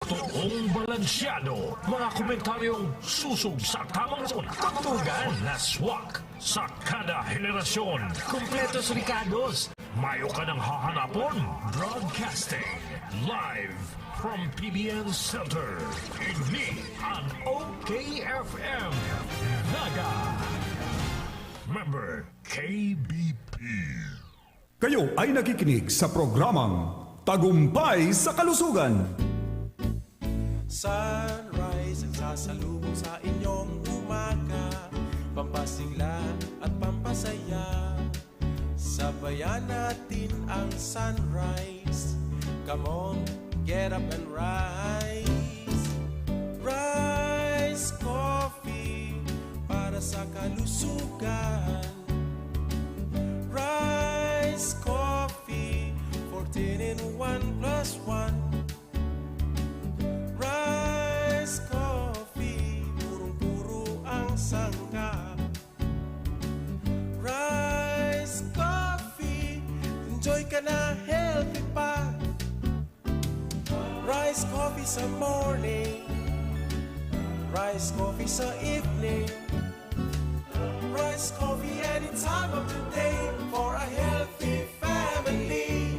Toong balansyado, mga komentaryong susog sa tamang zona, tugtugan na swak sa kada henerasyon. Kompletos Ricardos, mayo ka ng hahanapon. Broadcasting live from PBN Center. Ini ang Okfm. Naga. Member KBP. Kayo ay nakikinig sa programang Tagumpay sa Kalusugan. Sunrise ang sasalubong sa inyong umaga, pampasigla at pampasaya. Sabayan natin ang sunrise. Come on, get up and rise. Rise Coffee para sa kalusugan. Rise Coffee, 14 in 1 plus 1. Rice Coffee, purong-puro ang sangkap. Rice Coffee, enjoy ka na, healthy pa. Rice Coffee sa morning, Rice Coffee sa evening, Rice Coffee any time of the day for a healthy family.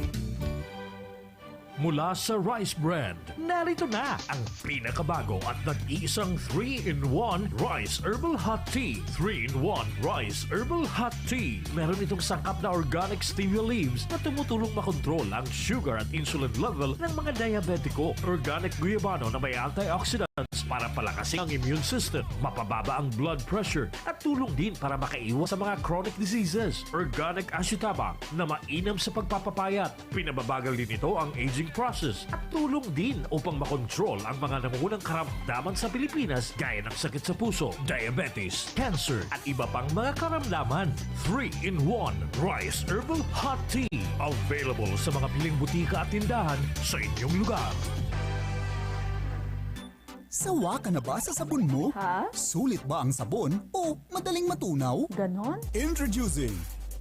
Mula sa Rice Brand, narito na ang pinakabago at nag-iisang 3-in-1 Rice Herbal Hot Tea. 3-in-1 Rice Herbal Hot Tea. Meron itong sangkap na organic stevia leaves na tumutulong makontrol ang sugar at insulin level ng mga diabetiko. Organic guyabano na may antioxidants para palakasin ang immune system, mapababa ang blood pressure at tulong din para makaiwas sa mga chronic diseases. Organic ashitabang na mainam sa pagpapapayat. Pinababagal din ito ang aging process at tulong din upang makontrol ang mga nangungunang karamdaman sa Pilipinas gaya ng sakit sa puso, diabetes, cancer at iba pang mga karamdaman. 3-in-1 Rice Herbal Hot Tea. Available sa mga piling butika at tindahan sa inyong lugar. Sawa ka na ba sa sabon mo? Ha? Sulit ba ang sabon o madaling matunaw? Ganon? Introducing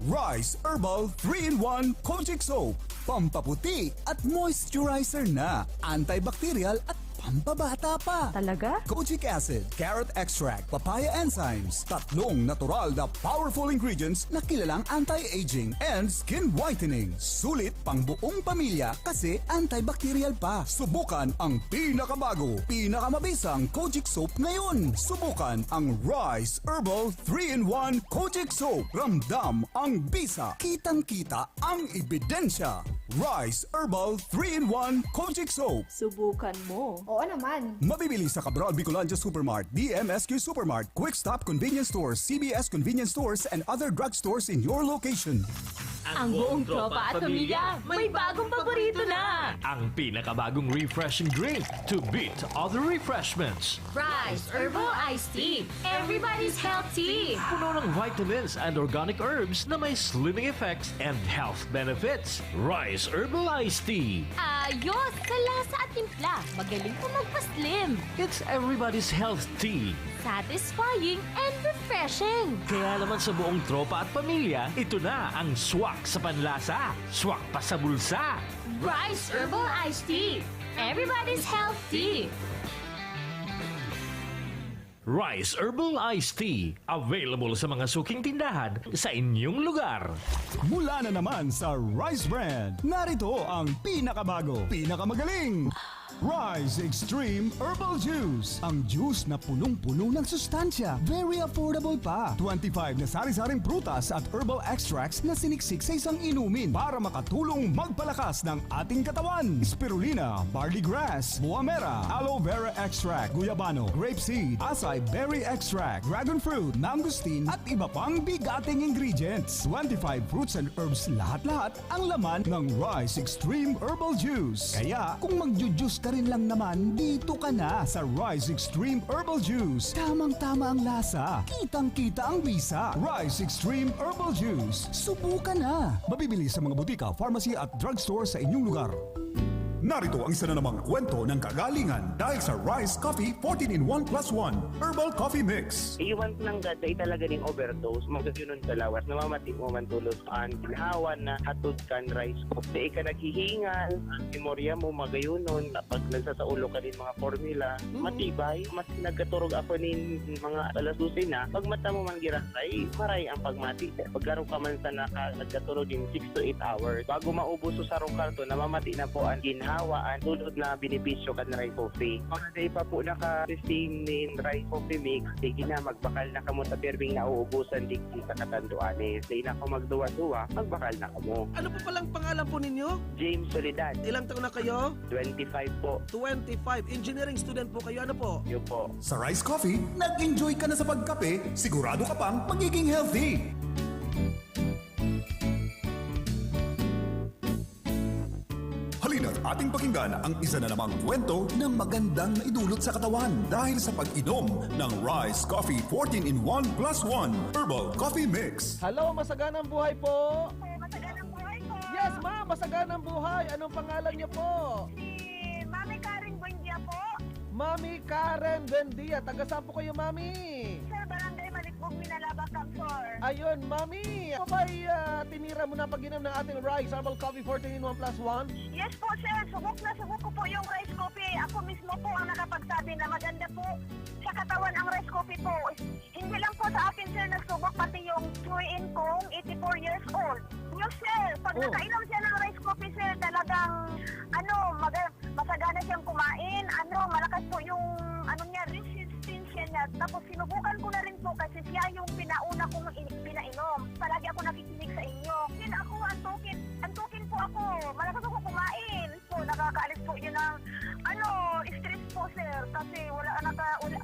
Rice Herbal 3-in-1 Kojic Soap. Pampaputi at moisturizer na. Antibacterial at pampabata pa. Talaga? Kojic acid, carrot extract, papaya enzymes. Tatlong natural na powerful ingredients na kilalang anti-aging and skin whitening. Sulit pang buong pamilya kasi antibacterial pa. Subukan ang pinakabago, pinakamabisang Kojic Soap ngayon. Subukan ang Rice Herbal 3-in-1 Kojic Soap. Ramdam ang bisa. Kitang-kita ang ebidensya. Rice Herbal 3-in-1 Kojic Soap. Subukan mo. Oo naman. Mabibili sa Cabral Bicolandia Supermart, DMSQ Supermart, Quick Stop Convenience Stores, CBS Convenience Stores, and other drugstores in your location. Ang buong tropa at pamilya, may bagong paborito na! Ang pinakabagong refreshing drink to beat other refreshments. Rice Herbal Iced Tea. Everybody's healthy! Puno ng vitamins and organic herbs na may slimming effects and health benefits. Rice Herbal Iced Tea. Ayos! Sa lasa at timpla, magaling pa magpa-slim. It's everybody's health tea. Satisfying and refreshing. Kaya naman sa buong tropa at pamilya, ito na ang swak sa panlasa, swak pa sa bulsa. Rice Herbal Iced Tea. Everybody's healthy. Rice Herbal Iced Tea. Available sa mga suking tindahan sa inyong lugar. Mula na naman sa Rice Brand, narito ang pinakabago, pinakamagaling. Rice Extreme Herbal Juice. Ang juice na punong-puno ng sustansya. Very affordable pa. 25 na sari-saring prutas at herbal extracts na siniksik sa isang inumin para makatulong magpalakas ng ating katawan. Spirulina, barley grass, buwa mera, aloe vera extract, guyabano, grapeseed, acai berry extract, dragon fruit, mangosteen at iba pang bigating ingredients. 25 fruits and herbs lahat-lahat ang laman ng Rice Extreme Herbal Juice. Kaya kung magjujuice ka rin lang naman, dito ka na sa Rice Extreme Herbal Juice. Tamang-tama ang lasa. Kitang-kita ang bisa. Rice Extreme Herbal Juice. Subukan na. Mabibili sa mga butika, pharmacy at drugstore sa inyong lugar. Narito ang isa na namang kwento ng kagalingan dahil sa Rice Coffee 14-in-1 plus 1 Herbal Coffee Mix. Iwan ng gaday talaga ng overdose, magkayunon sa lawas, namamati mo man tulos ang ginahawan na hatod kan rice coffee. Di ka naghihingal, ang memorya mo magayunon, pag nagsasaulo ka din mga formula, matibay, mas nagkaturog ako nin mga alas 12 na, pag mata mo man girasay, maray ang pagmati. Pagkaro ka man sa nagkaturog din 6 to 8 hours. Bago maubos sa karto, namamati na po ang ginhawaan, tulad na benepisyo kan rice coffee. Mga day pa po naka-testing nin rice coffee mix, sige na magbakal na kamo sa perbing na uubusan digdi sa katanduanes. Day na ako magduwa-duwa, magbakal na kamo. Ano po palang pangalan po ninyo? James Soledad, Ilang taon na kayo? 25 po. 25. Engineering student po kayo. Ano po? Yun po. Sa Rice Coffee, nag-enjoy ka na sa pagkape, sigurado ka pang magiging healthy. Halina't ating pakinggan ang isa na namang kwento ng magandang naidulot sa katawan dahil sa pag-inom ng Rice Coffee 14-in-1 plus 1 Herbal Coffee Mix. Hello, masaganang buhay po. Masaganang buhay po. Yes, ma'am, masaganang buhay. Anong pangalan niyo po? Si Mami Karen Buendia po. Mami Karen Buendia. Taga saan po kayo, Mami? Sir, Barangay Malikbog, Minalaba, Camsor. Ayun, Mami. Ako ba'y tinira mo na pag-inom ng ating Rice Herbal Coffee 14-in-1 plus 1? Yes po, sir. Subok na subok ko po yung rice coffee. Ako mismo po ang nakapagsabi na maganda po sa katawan ang rice coffee po. Hindi lang po sa akin, sir, nagsubok pati yung tuwiin kong 84 years old. Yung sir, pag nakainom siya ng rice coffee, sir, talagang, masagana siyang kumain. Malakas po yung, niya, resistance niya. Tapos sinubukan ko na rin po kasi siya yung pinauna kong pinainom. Palagi ako nakikinig sa inyo. Then ako, antukin po ako. Malakas ako kumain. So, nakakaalis po yun ng, stress po, sir. Kasi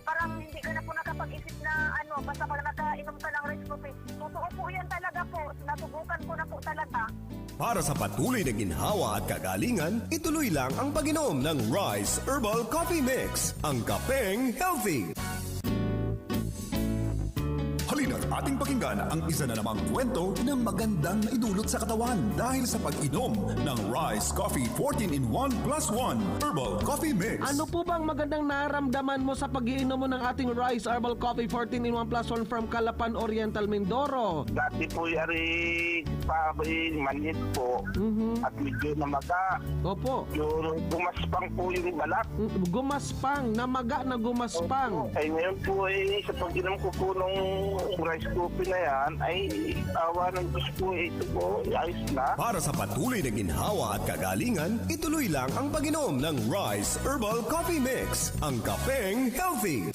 parang hindi ka na po nakapag-isip na, basta pag nakainom ka ng rice coffee. Totoo po yan talaga po. Natubukan ko na po talaga. Para sa patuloy na ginhawa at kagalingan, ituloy lang ang pag-inom ng Rice Herbal Coffee Mix, ang kapeng healthy. Halina't ating pakinggan ang isa na namang kwento ng magandang naidulot sa katawan dahil sa pag-inom ng Rice Coffee 14-in-1 plus 1 Herbal Coffee Mix. Ano po bang magandang naramdaman mo sa pag-iinom mo ng ating Rice Herbal Coffee 14-in-1 plus 1 from Calapan Oriental, Mindoro? Dati po yari manhid po at medyo namaga. Opo. Yung gumaspang po yung balat. Gumaspang, namaga na gumaspang. Ay ngayon po sa pag-inom ko po nung rice coffee na yan, ay awa ng Diyos po ito po, ayos na. Para sa patuloy na ginhawa at kagalingan, ituloy lang ang pag-inom ng Rice Herbal Coffee Mix, ang kapeng healthy.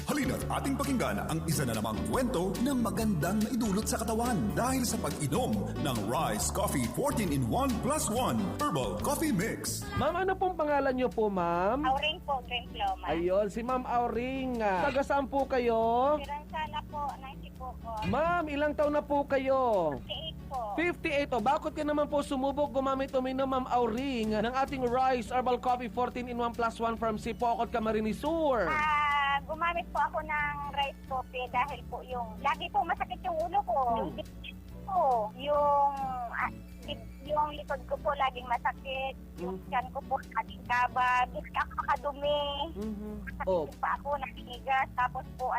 Halina't ating pakinggan ang isa na namang kwento ng magandang naidulot sa katawan dahil sa pag-inom ng Rice Coffee 14-in-1 plus 1 Herbal Coffee Mix. Ma'am, ano pong pangalan niyo po, ma'am? Auring po, Green Ploma. Ayun, si Ma'am Auring. Taga saan po kayo? Siransana po, 90 po ko. Ma'am, ilang taon na po kayo? 58 po. 58. Bakit ka naman po sumubok gumamit uminom, Ma'am Auring, ng ating Rice Herbal Coffee 14-in-1 plus 1 from Sipocot, Camarines Sur? Gumamit po ako ng rice coffee dahil po lagi po masakit yung ulo ko. Yung dibdib ko, yung likod ko po laging masakit. Yung scan ko po laging kabag. Gusto ako makadumi. Masakit pa ako, nakikigas. Tapos po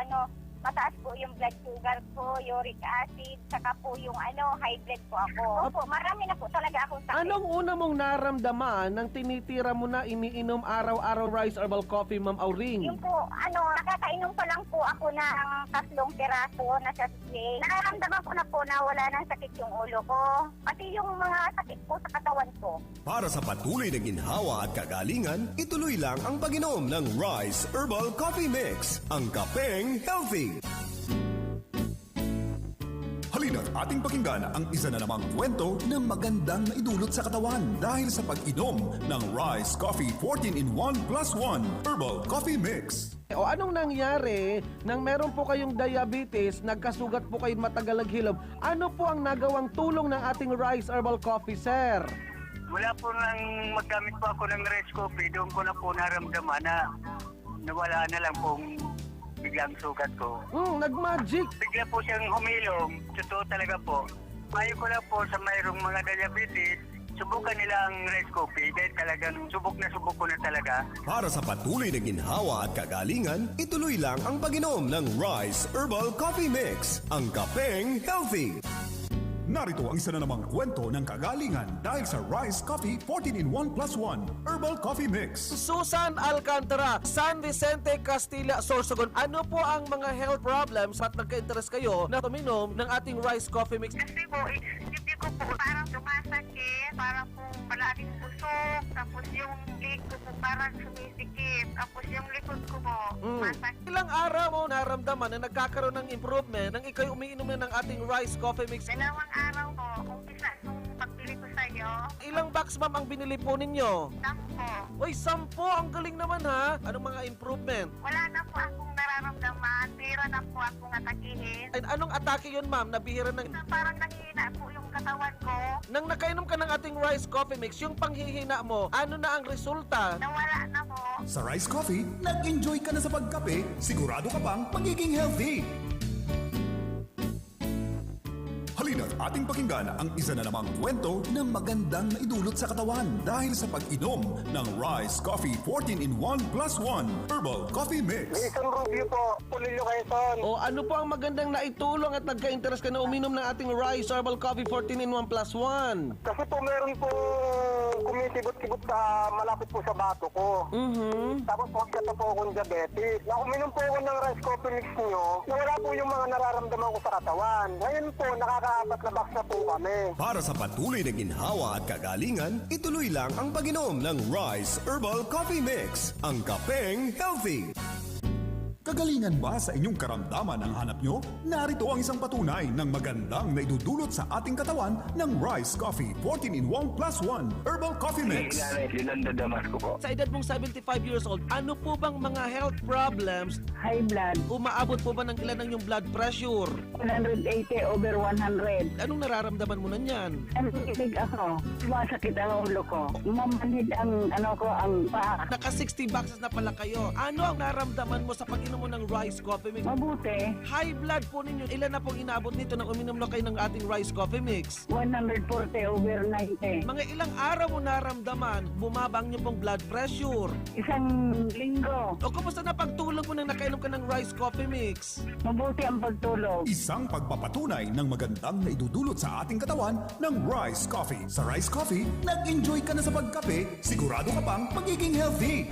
mataas po yung blood sugar ko, uric acid, saka po yung high blood po ako. Opo, marami na po talaga akong sakit. Anong una mong naramdaman nang tinitira mo na iniinom araw-araw Rice Herbal Coffee, Ma'am Auring? Yung po, nakakainom pa lang po ako ng 3 piraso na sa sisig. Nararamdaman ko na po na wala nang sakit yung ulo ko. Pati yung mga sakit po sa katawan ko. Para sa patuloy na ginhawa at kagalingan, ituloy lang ang pag-inom ng Rice Herbal Coffee Mix, ang kapeng healthy. Halina't ating pakinggan ang isa na namang kwento ng magandang naidulot sa katawan dahil sa pag-inom ng Rice Coffee 14-in-1 plus 1 Herbal Coffee Mix. O anong nangyari nang meron po kayong diabetes, nagkasugat po kayo matagal naghilom? Ano po ang nagawang tulong ng ating Rice Herbal Coffee, sir? Wala po nang maggamit po ako ng rice coffee, doon ko na po naramdaman na nawala na lang pong biglang sugat ko. Nag-magic. Bigla po siyang humilom. Totoo talaga po. Mayo ko lang po sa mayroong mga diabetes, subukan nila ang rice coffee dahil talagang subok ko na talaga. Para sa patuloy na ginhawa at kagalingan, ituloy lang ang pag-inom ng Rice Herbal Coffee Mix, ang kapeng healthy. Narito ang isa na namang kwento ng kagalingan dahil sa Rice Coffee 14-in-1 plus 1 Herbal Coffee Mix. Susan Alcantara, San Vicente, Castilla, Sorsogon. Ano po ang mga health problems at nagka-interest kayo na tuminom ng ating rice coffee mix? Kasi po, hindi ko po parang sumasakit, parang po palaging busog, tapos yung leg ko po parang sumisikip, tapos yung likod ko po masakit. Ilang araw mo naramdaman na nagkakaroon ng improvement nang ikaw'y umiinom na ng ating rice coffee mix? Dalawang araw po, umpisa nung pagbili ko sa'yo, Ilang box ma'am ang binili po ninyo? 10. Uy, 10! Ang galing naman ha! Anong mga improvement? Wala na po akong nararamdaman, bira na po akong atakihin. Ay, anong atake yun ma'am? Nabihira ng... Parang nanghihina po yung katawan ko, Nang nakainom ka ng ating rice coffee mix, yung panghihina mo, ano na ang resulta? nawala na po. Sa Rice Coffee, nag-enjoy ka na sa pagkape, sigurado ka pang magiging healthy. Halina't ating pakinggan ang isa na namang kwento ng magandang naidulot sa katawan dahil sa pag-inom ng Rice Coffee 14-in-1 plus 1 Herbal Coffee Mix. Isang review po, Pulilio Quezon. O ano po ang magandang naitulong at nagka-interest ka na uminom ng ating rice herbal coffee 14-in-1 plus 1? Kasi po meron po kumisibot-sibot sa malapit po sa bato ko. Tapos magkata po akong diabetes. Na uminom po ako ng rice coffee mix nyo, nawala po yung mga nararamdaman ko sa katawan. Ngayon po, nakakaapat na box na po kami. Para sa patuloy na ginhawa at kagalingan, ituloy lang ang pag-inom ng Rice Herbal Coffee Mix, ang kapeng healthy. Kagalingan ba sa inyong karamdaman ang hanap nyo? Narito ang isang patunay ng magandang naidudulot sa ating katawan ng Rice Coffee 14-in-1 plus 1 Herbal Coffee Mix. Linanda Damasco po. Sa edad mong 75 years old, ano po bang mga health problems? High blood, Umaabot po ba ng ilan ng yung blood pressure? 180 over 100. Anong nararamdaman mo na niyan? Nanginig ako. Sumasakit ang ulo ko. Mamanhid ang ang paa. Naka 60 boxes na pala kayo. Ano ang naramdaman mo sa pag-inom mo ng rice coffee mix? Mabuti. High blood po ninyo. Ilan na pong inaabot nito nang uminom na kayo ng ating rice coffee mix? 140 over 90. Mga ilang araw mo naramdaman, bumaba ang inyong pong blood pressure. Isang linggo. O kumusta na pagtulog mo nang nakainom ka ng rice coffee mix? Mabuti ang pagtulog. Isang pagpapatunay ng magandang naidudulot sa ating katawan ng Rice Coffee. Sa Rice Coffee, nag-enjoy ka na sa pagkape, sigurado ka pang magiging healthy.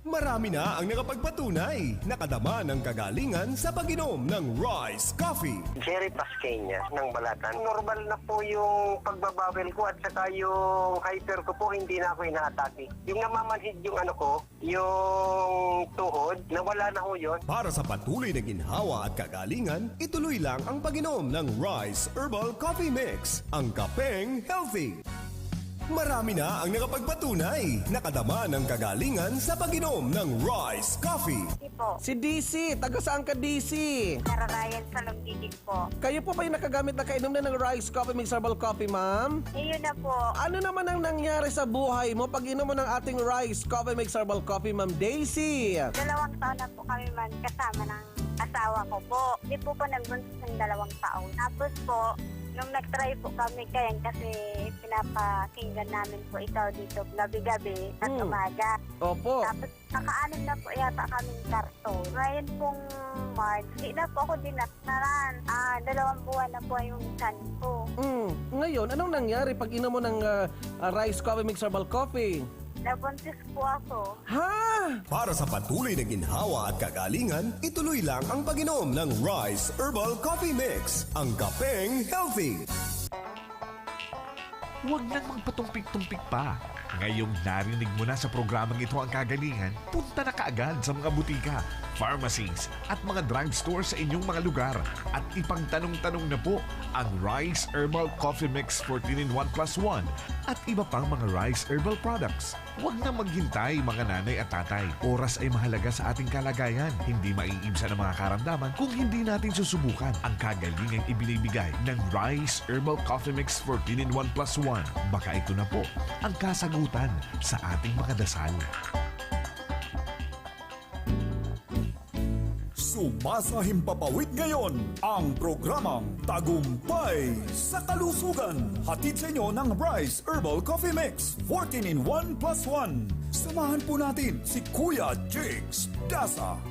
Marami na ang nakapagpatunay, nakadama ng kagalingan sa pag-inom ng Rice Coffee. Jerry Pasqueña ng Balatan. Normal na po yung pagbabawel ko at saka yung hyper ko po, hindi na ako inaatake. Yung namamanhid yung yung tuhod, nawala na ho yun. Para sa patuloy na ginhawa at kagalingan, ituloy lang ang pag-inom ng Rice Herbal Coffee Mix, ang kapeng healthy. Marami na ang nakapagpatunay, nakadama ng kagalingan sa pag-inom ng Rice Coffee. Po, Si DC, taga saan ka DC? nararayan sa Lugigig po. Kayo po ba yung nakagamit na kainom na ng rice coffee mix herbal coffee, ma'am? Yun na po. Ano naman ang nangyari sa buhay mo pag inom mo ng ating rice coffee mix herbal coffee, ma'am Daisy? 2 taon na po kami man kasama ng asawa ko po. Hindi po po nagbuntis ng 2 taon. Tapos po, nung nag-try po kami kayan kasi pinapakinggan namin po ikaw dito gabi-gabi at umaga. Opo. Tapos nakaanim na po yata kaming karton. Ngayon pong March, di na po ako dinaktaran. 2 buwan na po yung kan ko. Ngayon, anong nangyari pag inom mo ng rice coffee mix herbal coffee? Nabuntis po ako. Ha? Para sa patuloy na ginhawa at kagalingan, ituloy lang ang pag-inom ng Rice Herbal Coffee Mix, ang kapeng healthy. Huwag nang magpatumpik-tumpik pa. Ngayong narinig mo na sa programang ito ang kagalingan, punta na kaagad sa mga butika, pharmacies at mga drugstores sa inyong mga lugar at ipagtanong-tanong na po ang Rice Herbal Coffee Mix 14-in-1 plus 1 at iba pang mga Rice Herbal products. Huwag na maghintay mga nanay at tatay. Oras ay mahalaga sa ating kalagayan. Hindi maiibsan ang mga karamdaman kung hindi natin susubukan ang kagalingang ibinibigay ng Rice Herbal Coffee Mix 14-in-1 plus 1. Baka ito na po ang kasagutan sa ating mga dasal. Sumasahimpapawid ngayon ang programang Tagumpay sa Kalusugan. Hatid sa inyo ng Rice Herbal Coffee Mix 14-in-1 plus 1. Samahan po natin si Kuya JIGGS DAZA.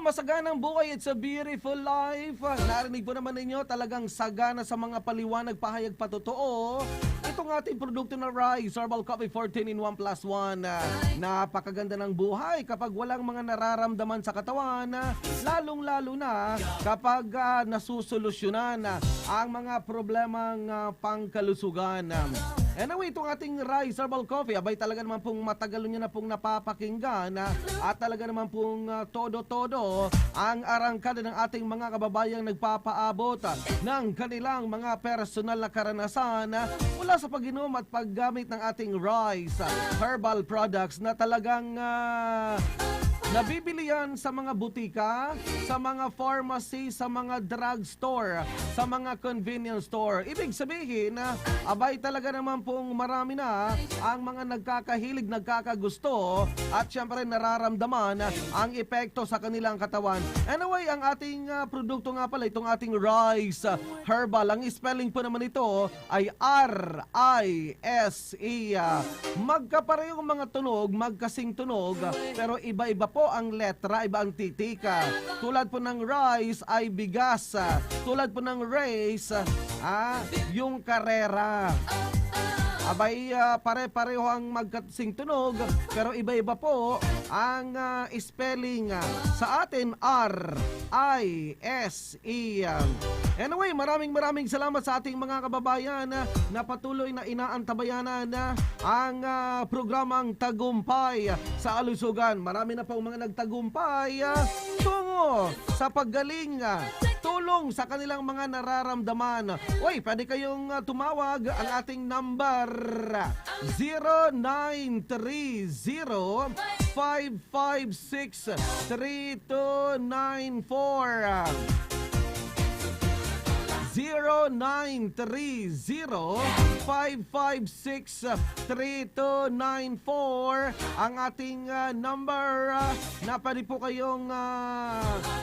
Masaganang buhay, it's a beautiful life. Narinig po naman ninyo, talagang sagana sa mga paliwanag, pahayag, patotoo. Itong ating produkto na Rice Herbal Coffee 14-in-1 plus 1. Napakaganda ng buhay kapag walang mga nararamdaman sa katawan. Lalong-lalo na kapag nasusolusyonan ang mga problemang pangkalusugan. Anyway, itong ating Rice Herbal Coffee, abay talaga naman pong matagal nyo na pong napapakinggan at talaga naman pong todo-todo ang arangkada ng ating mga kababayang nagpapaabot ng kanilang mga personal na karanasan mula sa pag-inom at paggamit ng ating Rice Herbal Products na talagang nabibili yan sa mga butika, sa mga pharmacy, sa mga drugstore, sa mga convenience store. Ibig sabihin, abay talaga naman pong marami na ang mga nagkakahilig, nagkakagusto at syempre nararamdaman ang epekto sa kanilang katawan. Anyway, ang ating produkto nga pala, itong ating Rice Herbal, ang spelling po naman ito ay R-I-S-E. Magkaparehong mga tunog, magkasing tunog, pero iba-iba po ang letra, iba ang titika. Tulad po ng rice ay bigas. Tulad po ng race, yung karera. Abay, pare-pareho ang magkasing tunog, pero iba-iba po ang spelling. Sa atin, R-I-S-E. Anyway, maraming salamat sa ating mga kababayan na patuloy na inaantabayanan ang programang Tagumpay sa Kalusugan. Marami na pong mga nagtagumpay tungo sa paggaling, tulong sa kanilang mga nararamdaman. Uy, pwede kayong tumawag. Ang ating number 0930-556-3294. 0930-556-3294 ang ating number na pwede po kayong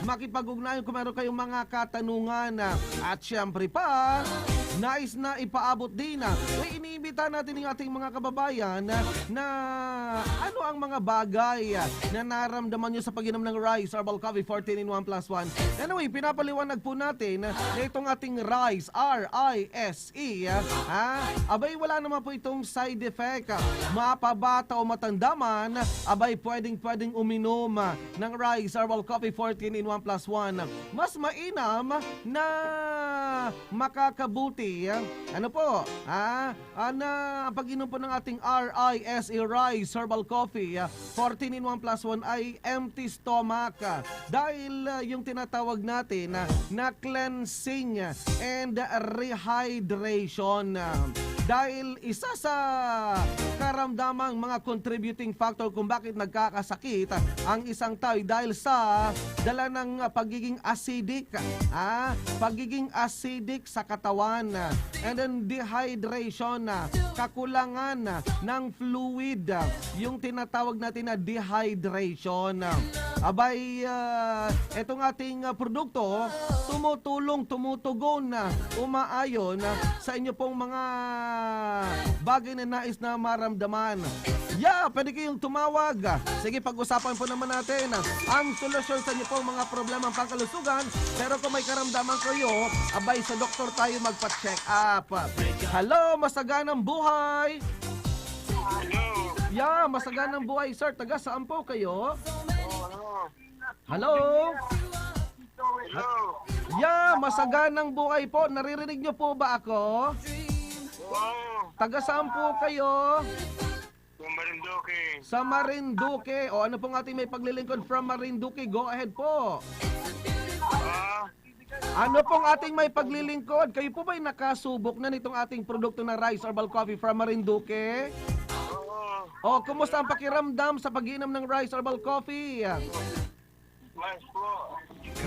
makipag-ugnayan kung meron kayong mga katanungan. At syempre pa, nais na ipaabot din ay iniimbita natin yung ating mga kababayan na ano ang mga bagay na naramdaman nyo sa pag-inom ng Rice Herbal Coffee 14-in-1 plus 1. Anyway, pinapaliwanag po natin na itong ating Rice, R-I-S-E, abay wala naman po itong side effect. Mapabata o matanda man, abay pwedeng uminom ng Rice Herbal Coffee 14-in-1 plus 1. Mas mainam na makakabuti. Ano po? Na pag-inom po ng ating R-I-S-E Rice Herbal Coffee 14-in-1 plus 1 ay empty stomach. Dahil yung tinatawag natin na cleansing and rehydration. Dahil isa sa karamdamang mga contributing factor kung bakit nagkakasakit ang isang tao dahil sa dala ng pagiging acidic. Pagiging acidic sa katawan. And then dehydration, kakulangan ng fluid, yung tinatawag natin na dehydration. Abay, etong ating produkto, tumutugon, umaayon sa inyo pong mga bagay na nais na maramdaman. Yeah, pwede kayong tumawag. Sige, pag-usapan po naman natin ang solusyon sa inyo pong mga problemang pangkalusugan. Pero kung may karamdaman kayo, abay sa doktor tayo magpa-check up. Hello, masaganang buhay! Yeah, masaganang buhay, sir. Taga saan po kayo? Hello? Yeah, masaganang buhay po. Naririnig nyo po ba ako? Taga saan po kayo? Sa Marinduque. O ano pong ating may paglilingkod from Marinduque? Go ahead po. Ano pong ating may paglilingkod? Kayo po ba'y nakasubok na nitong ating produkto na rice herbal coffee from Marinduque? O, kumusta ang pakiramdam sa pag-inom ng rice herbal coffee?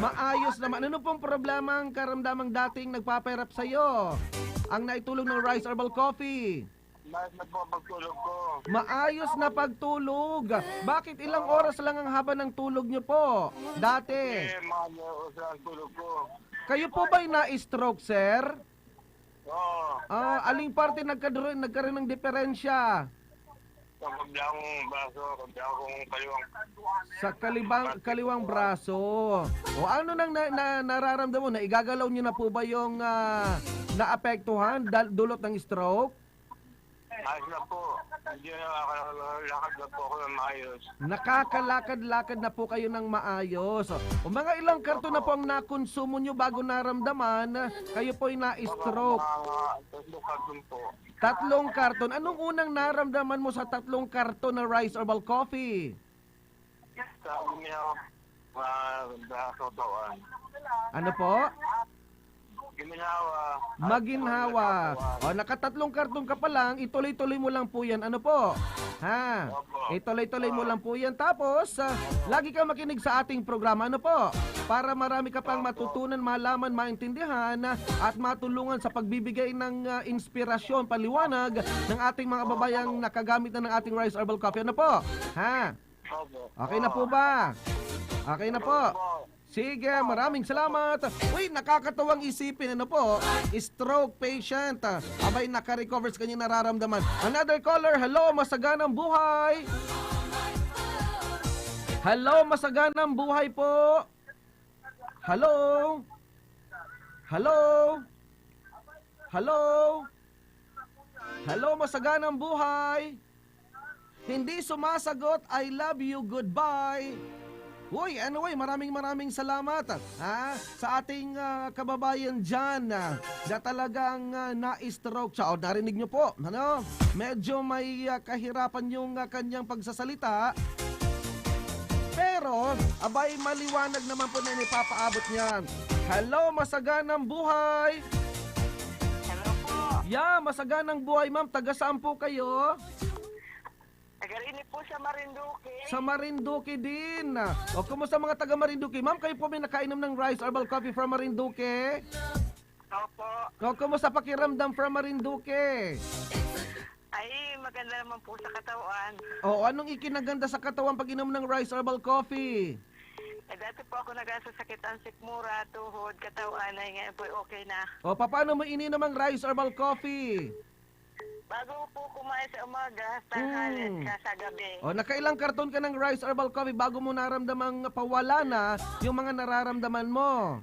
Maayos naman. Ano pong problema ang karamdamang dating nagpapahirap sa'yo? Ang naitulong ng rice herbal coffee? Maayos na pagtulog. Bakit ilang oras lang ang haba ng tulog nyo po? Dati. Kayo po ba'y na-stroke, sir? Aling parte nagkaroon ng diferensya? Sa kaliwang braso. O ano nang nararamdaman mo? Na igagalaw nyo na po ba yung naapektuhan dulot ng stroke? Ayos na po. Hindi na nakakalakad na po ako ng maayos. Nakakalakad-lakad na po kayo ng maayos. O mga ilang karton na po ang nakonsumo nyo bago naramdaman kayo po'y na-stroke? 3 karton po. 3 karton. Anong unang naramdaman mo sa 3 karton na rice herbal coffee? Sabi niya, nakasotawan. Ano po? Giminhawa. Maginhawa. O, naka3 karton ka pa lang, ituloy-tuloy mo lang po yan. Ano po? Ha? Ituloy-tuloy mo lang po yan. Tapos, lagi kang makinig sa ating programa. Ano po? Para marami ka pang matutunan, malaman, maintindihan, at matulungan sa pagbibigay ng inspirasyon, paliwanag ng ating mga babayang nakagamit na ng ating rice herbal coffee. Ano po? Ha? Okay na po ba? Okay na po. Sige, maraming salamat. Uy, nakakatawang isipin, ano po, stroke patient. Abay, naka-recover sa kanyang nararamdaman. Another caller, hello, masaganang buhay. Hello, masaganang buhay po. Hello. Hello. Hello. Hello, masaganang buhay. Hindi sumasagot, I love you, goodbye. Uy, anyway, maraming salamat sa ating kababayan dyan na talagang na-stroke siya. O, narinig nyo po, ano? Medyo may kahirapan yung kanyang pagsasalita. Pero, abay, maliwanag naman po na ipapaabot niyan. Hello, masaganang buhay! Hello po. Yeah, masaganang buhay, ma'am. Taga saan po kayo? Tagarini po sa Marinduque. Sa Marinduque din. O, kumusta mga taga Marinduque? Ma'am, kayo po may nakainom ng rice herbal coffee from Marinduque? Opo. O, kumusta pakiramdam from Marinduque? Ay, maganda naman po sa katawan. O, anong ikinaganda sa katawan pag inom ng rice herbal coffee? Dati po ako nagkasasakit ang sikmura, tuhod, katawan. Ay, ngayon po okay na. O, paano mo ininom ang rice herbal coffee? Bago po kumain sa umaga, tanghali at sa gabi. O, nakailang karton ka ng rice herbal coffee bago mo naramdamang pawala na yung mga nararamdaman mo?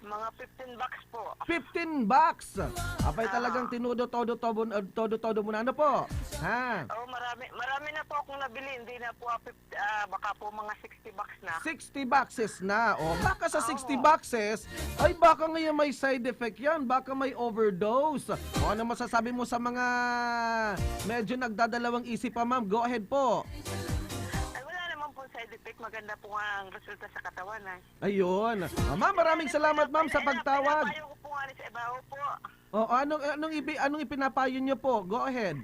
Mga 15 bucks po. 15 bucks! Abay talagang tinudo-todo mo na. Ano po? Ha? Oh, marami na po akong nabili. Hindi na po, baka po mga 60 bucks na. 60 boxes na. O, baka sa 60 boxes, ay baka ngayon may side effect yan. Baka may overdose. O, ano masasabi mo sa mga medyo nagdadalawang isip pa, ma'am? Go ahead po. Side effect, maganda po nga ang resulta sa katawan. Ayun. Ma'am, maraming salamat, ma'am, sa pagtawag. Pinapayo ko po nga rin sa ibaho po. O, anong ipinapayo niyo po? Go ahead.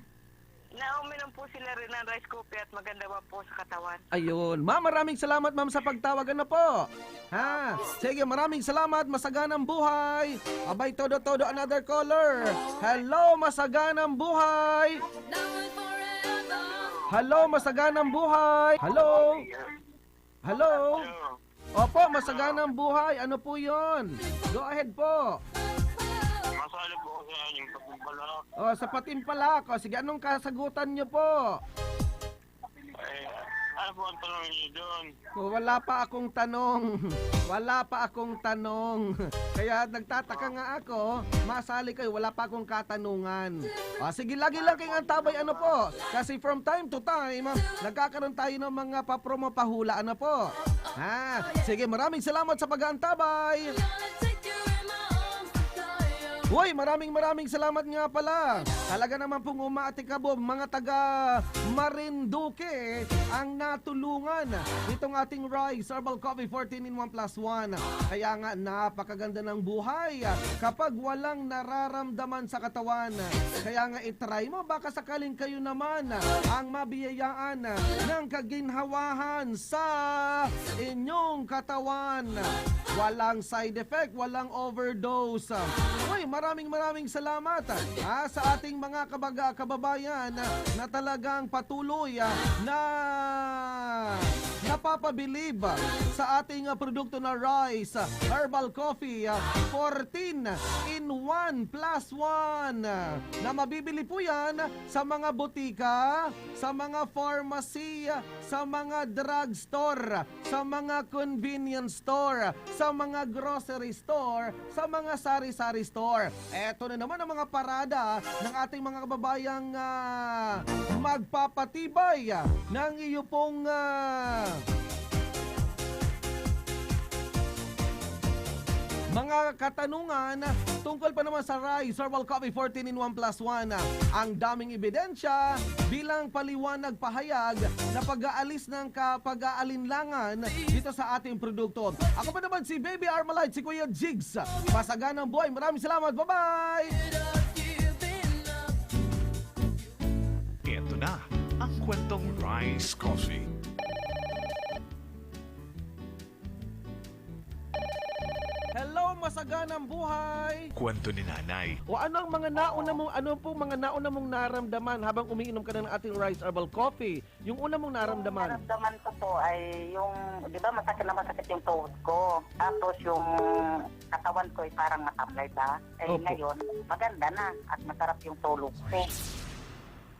Nauminom po sila rin ng rice coffee at maganda ba po sa katawan. Ayun. Ma'am, maraming salamat, ma'am, sa pagtawag. Ano po? Ha? Sige, maraming salamat. Masaganang buhay. Abay, todo-todo, another caller. Hello, masaganang buhay. Hello, masaganang buhay. Hello. Hello. Opo, masaganang buhay. Ano po yon? Go ahead po. Masali po ako sa inyong patimpalak. O, sa patimpalak. O, sige, anong kasagutan nyo po? Ano po ang tanong niyo doon? Wala pa akong tanong. Wala pa akong tanong. Kaya nagtataka nga ako, masali kayo, wala pa akong katanungan. Sige, lagi lang kayong antabay, ano po. Kasi from time to time, nagkakaroon tayo ng mga papromo pahula, ano po. Sige, maraming salamat sa pag-aantabay. Hoy, maraming salamat nga pala. Talaga naman pong umaatikabo, mga taga Marinduque ang natulungan itong ating Rice Herbal Coffee 14 in 1 plus 1. Kaya nga napakaganda ng buhay kapag walang nararamdaman sa katawan. Kaya nga itry mo, baka sakaling kayo naman ang mabiyayaan ng kaginhawahan sa inyong katawan. Walang side effect, walang overdose. Hoy, maraming salamat sa ating mga kababayan na talagang patuloy na napapabilib sa ating produkto na Rice Herbal Coffee 14 in 1 plus 1 na mabibili po yan sa mga butika, sa mga pharmacy, sa mga drugstore, sa mga convenience store, sa mga grocery store, sa mga sari-sari store. Eto na naman ang mga parada ng ating mga kababayang magpapatibay ng iyo pong mga katanungan tungkol pa naman sa Rice Herbal Coffee 14 in 1 plus 1. Ang daming ebidensya bilang paliwanag pahayag na pag-aalis ng kapag-aalinlangan dito sa ating produkto. Ako pa naman si Baby Armalite, si Kuya JIGGS. Pasaganang buhay. Maraming salamat. Bye-bye! Ito na ang kwentong Rice Coffee. Hello, masaganang buhay! Kwento ni Nanay. O ano ang mga nauna mong naramdaman habang umiinom ka ng ating Rice Herbal Coffee? Yung una mong naramdaman? Naramdaman ko po ay yung, di ba masakit yung tuhod ko. Tapos yung katawan ko ay parang matablay ba? Opo. Ngayon, maganda na at masarap yung tulog ko.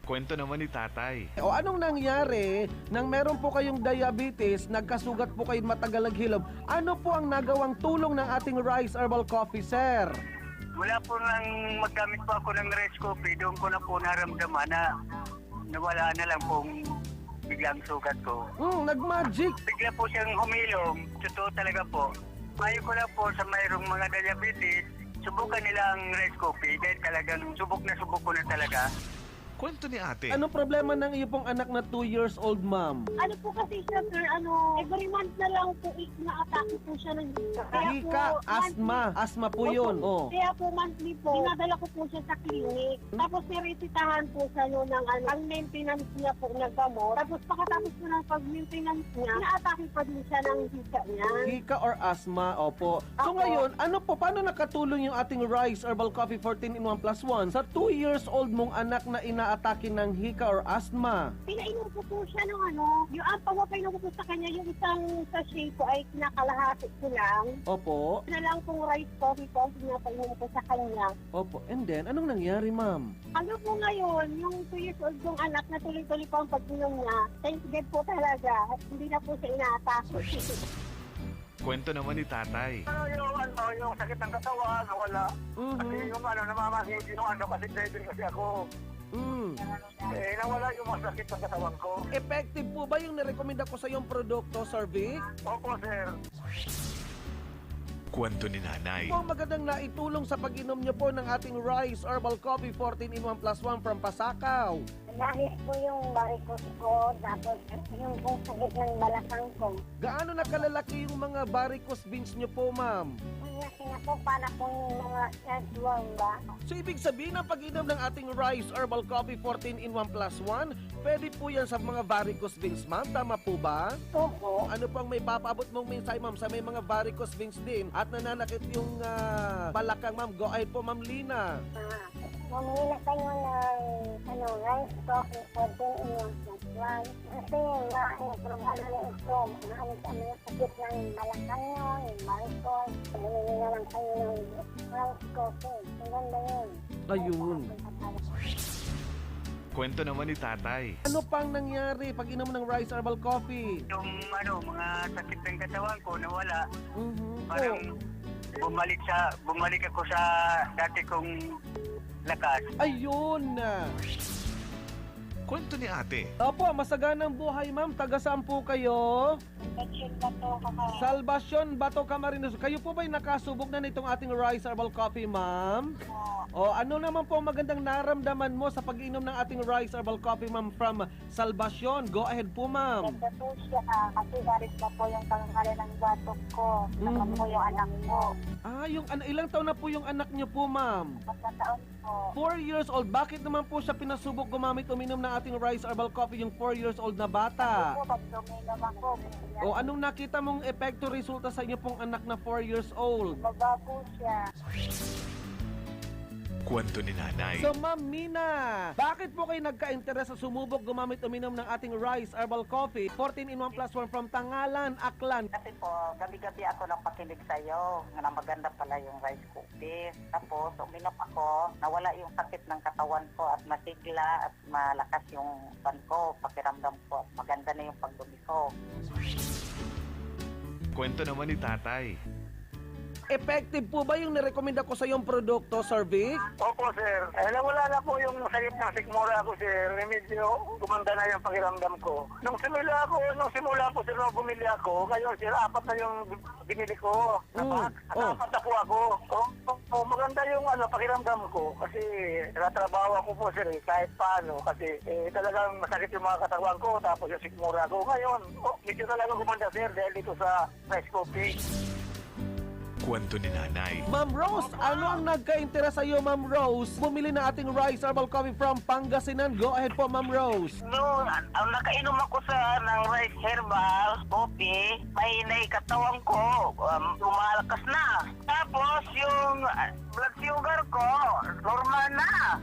Kwento naman ni Tatay. O anong nangyari nang meron po kayong diabetes, nagkasugat po kayo matagal naghilom? Ano po ang nagawang tulong ng ating Rice Herbal Coffee, sir? Wala po nang maggamit po ako ng rice coffee, doon ko na po naramdaman na nawala na lang pong biglang sugat ko. Nag-magic. Bigla po siyang humilom, totoo talaga po. Ayaw ko na po sa mayroong mga diabetes, subukan nila ang rice coffee dahil talagang subok ko na talaga. Kwento ni Ate. Ano problema ng iyo pong anak na 2 years old, ma'am? Ano po kasi siya, sir, every month na lang po na-atake po siya ng hika. Hika, asthma. Asthma po yun. Oh. Kaya po monthly po, dinadala ko po siya sa clinic. Tapos niresitahan po sa ang maintenance niya po naggamot. Tapos pagkatapos po ng pag-maintenance niya, na-atake pa din siya ng hika niya. Hika or asthma, opo. So ngayon, paano nakatulong yung ating Rice Herbal Coffee 14 in 1 plus 1 sa 2 years old mong anak na inaatake ng hika or asthma? Pinainom ko po siya ng yung pagpapainom ko po sa kanya, yung isang sachet po ay kinakalahati ko lang. Opo. Na lang pong rice coffee po, pinapainom ko sa kanya. Opo. And then, anong nangyari, ma'am? Ano po ngayon, yung 2 years old kong anak na tuloy-tuloy po ang pag-inom niya, thank God po talaga, at hindi na po siya inaatake. Kwento naman ni Tatay. Yung sakit ng katawan, wala. Kasi yung namamasin yung kasi driver kasi ako. Nawala yung masakit ng katawan ko. Effective po ba yung nirekomenda ko sa iyong produkto, Sir Vic? Opo, sir. Kwento ni Nanay. Po magandang naitulong sa pag-inom niyo po ng ating Rice Herbal Coffee 14 in 1 plus 1 from Pasakaw. Dahil po yung varicose ko, tapos yung pong sakit ng balakang ko. Gaano na kalalaki yung mga varicose veins niyo po, ma'am? Laki na po, para pong mga earthworm ba? So ibig sabihin ang pag-inom ng ating Rice Herbal Coffee 14 in 1 plus 1, pwede po yan sa mga varicose veins, ma'am. Tama po ba? Opo. Ano pang may papaabot mong mensahe, ma'am, sa may mga varicose veins din at nananakit yung balakang, ma'am? Go ahead po, ma'am Lina. Mamili kayo ng rice coffee 14 in 1 plus 1. Kasi problema na ito. Maalit ang mga sakit ng balakang nyo, yung varicose. Bumili na lang kayo ng rice coffee. Ang ganda yun. Ayun. Kwento naman ni tatay. Ano pang nangyari pag inom ng rice herbal coffee? Yung mga sakit ng katawan ko nawala. Mhm. Parang bumalik ako sa dati kong lakas. Ayun! Kwento ni ate. Opo, masaganang buhay ma'am. Taga saan po kayo? Salvacion, Bato, Camarines. Kayo po ba'y nakasubok na nitong ating rice herbal coffee, ma'am? O ano naman po ang magandang naramdaman mo sa pag-inom ng ating rice herbal coffee, ma'am, from Salvacion? Go ahead po, ma'am. Ganda po siya kasi garit na po yung pangalan ng batok ko. Saka po yung anak ko. Ilang taon na po yung anak niyo po, ma'am? 4 taon po. 4 years old. Bakit naman po siya pinasubok uminom ng ating rice herbal coffee, yung 4 years old na bata? Ako po, pag tuminom ako, O anong nakita mong epekto resulta sa inyo pong anak na 4 years old? baba po siya. Kwento ni nanay. So Ma'am Mina, bakit po kayo nagka-interes sa sumubok uminom ng ating rice herbal coffee 14-in-1 plus 1 from Tangalan, Aklan? Kasi po, gabi-gabi ako napakinig sa'yo na maganda pala yung rice coffee. Tapos, uminom ako, nawala yung sakit ng katawan ko at masigla at malakas yung pan ko, pakiramdam ko. Maganda na yung pagdumi ko. Kwento naman ni tatay. Effective po ba yung nirekomenda ko sa yung produkto, Sir Vic? Opo, sir. Nawala na po yung sakit ng sikmura ko, sir. Medyo gumanda na yung pakiramdam ko. Nung simula po, sir, nung bumili ako, ngayon, sir, 4 na yung binili ko. Apat na po ako. Maganda yung pakiramdam ko. Kasi natatrabaho ako po, sir, kahit paano. Kasi talagang masakit yung mga katawan ko, tapos yung sikmura ko. Ngayon, medyo talaga gumanda, sir, dahil dito sa rice coffee. Kwento ni nanay. Ma'am Rose, ano ang nagka-interes sa iyo, Ma'am Rose? Bumili na ating rice herbal coffee from Pangasinan. Go ahead po, Ma'am Rose. No, nakainom ako ng rice herbal coffee, may katawan ko, lumalakas na. Tapos yung blood sugar ko, normal na.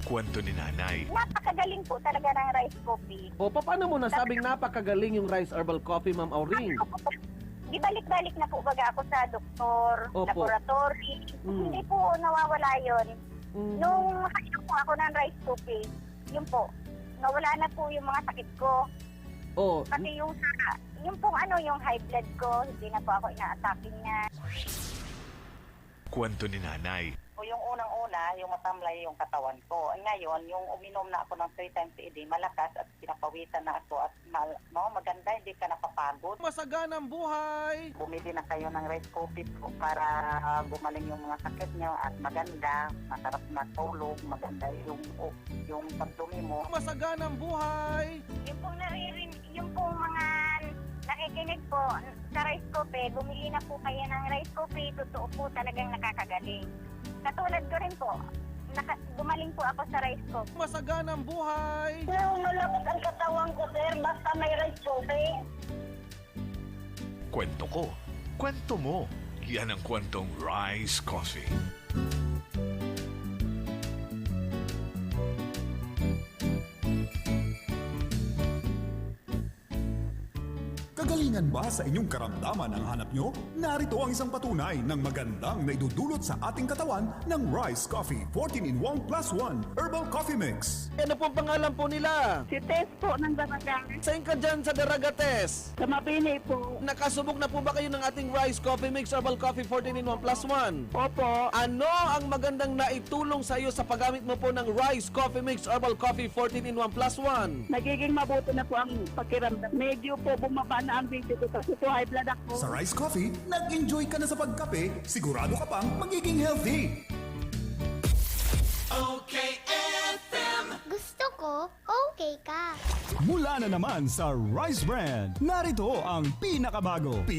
Kwento ni nanay. Napakagaling po talaga ng rice coffee. O, paano mo nasabing napakagaling yung rice herbal coffee, Ma'am Auring? Di balik-balik na po baga ako sa doktor, Opo. laboratory. Hindi po nawawala yon. Nung makainom po ako ng rice coffee, yun po, nawala na po yung mga sakit ko. Oh. Pati yung high blood ko, hindi na po ako ina-attacking niya. Kwento ni nanay. O yung unang-una, yung matamlay yung katawan ko. Ngayon, yung uminom na ako ng 3 times a day, malakas at pinapawisan na ako at maganda, hindi ka napapagod. Masaganang buhay! Bumili na kayo ng rice coffee po para gumaling yung mga sakit nyo at maganda, masarap na tulog, maganda yung pagdumi mo. Masaganang buhay! Yung pong mga nakikinig po sa rice coffee, bumili na po kayo ng rice coffee, totoo po talagang nakakagaling. Katulad ko rin po, gumaling po ako sa rice coffee. Masaganang buhay! Malapit ang katawan ko, sir, basta may rice coffee. Kwento ko. Kwento mo. Yan ang kwentong Rice Coffee. Kagalingan ba sa inyong karamdaman ang hanap nyo? Narito ang isang patunay ng magandang naidudulot sa ating katawan ng Rice Coffee 14-in-1 plus 1 Herbal Coffee Mix. Ano pong pangalan po nila? Si Tess po ng Daraga. Saan ka dyan sa Daragates? Sa Mabini po. Nakasubok na po ba kayo ng ating Rice Coffee Mix Herbal Coffee 14-in-1 plus 1? Opo. Ano ang magandang naitulong sa iyo sa paggamit mo po ng Rice Coffee Mix Herbal Coffee 14-in-1 plus 1? Nagiging mabuti na po ang pakiramdam. Medyo po bumaba na ang video ko kasi po high blood ako. Sa Rice Coffee, nag-enjoy ka na sa pagkape, sigurado ka pang magiging healthy. Gusto ko, okay ka. Mula na naman sa Rice Brand, narito ang pinakabago,